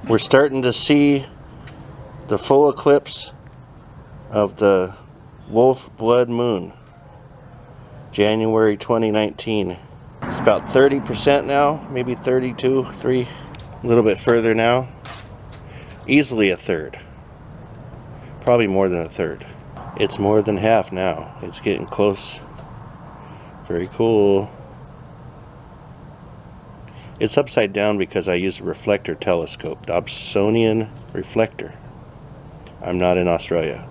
We're starting to see the full eclipse of the wolf blood moon, January 2019. It's about 30% now, maybe 32, 3, a little bit further now. Easily a third. Probably more than a third. It's more than half now. It's getting close. Very cool. It's upside down because I use a reflector telescope, Dobsonian reflector. I'm not in Australia.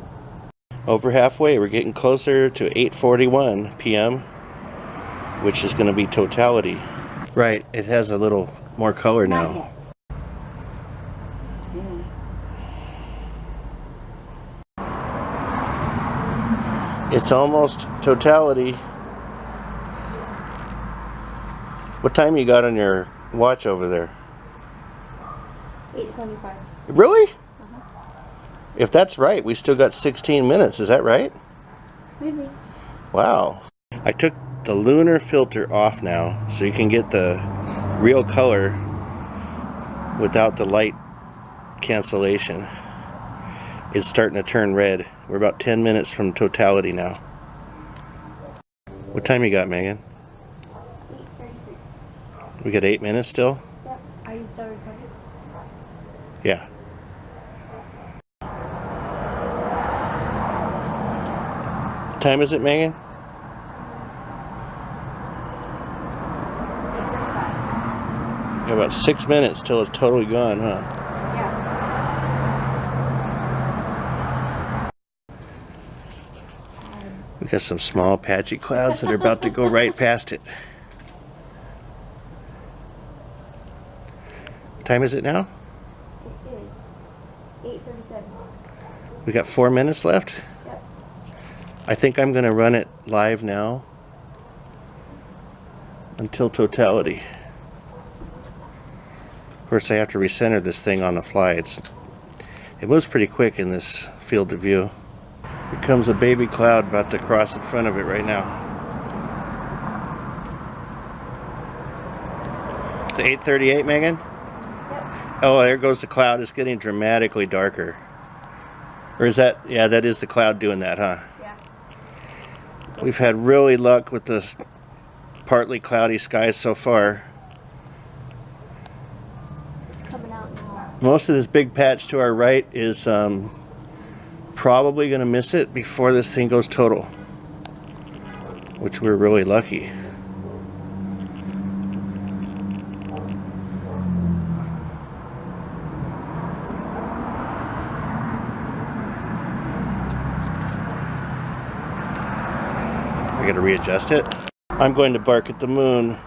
Over halfway, we're getting closer to 8:41 p.m., which is going to be totality. Right, it has a little more color now. It's almost totality. What time you got on your watch over there? 8:25. Really? If that's right, we still got 16 minutes. Is that right? Maybe. Wow. I took the lunar filter off now so you can get the real color without the light cancellation. It's starting to turn red. We're about 10 minutes from totality now. What time you got, Megan? 8:33. We got 8 minutes still? Yep. Are you still recording? Yeah. What time is it, Megan? 8:35. Got about 6 minutes till it's totally gone, huh? Yeah. We got some small patchy clouds that are about to go right past it. What time is it now? It is 8:37. We got 4 minutes left? Yep. I think I'm going to run it live now until totality. Of course, I have to recenter this thing on the fly. It moves pretty quick in this field of view. Here comes a baby cloud about to cross in front of it right now. It's 8:38, Megan? Yep. Oh, there goes the cloud. It's getting dramatically darker. Or is that, yeah, that is the cloud doing that, huh? Yeah. We've had really luck with this partly cloudy skies so far. It's coming out now. Most of this big patch to our right is probably going to miss it before this thing goes total, which we're really lucky. I got to readjust it. I'm going to bark at the moon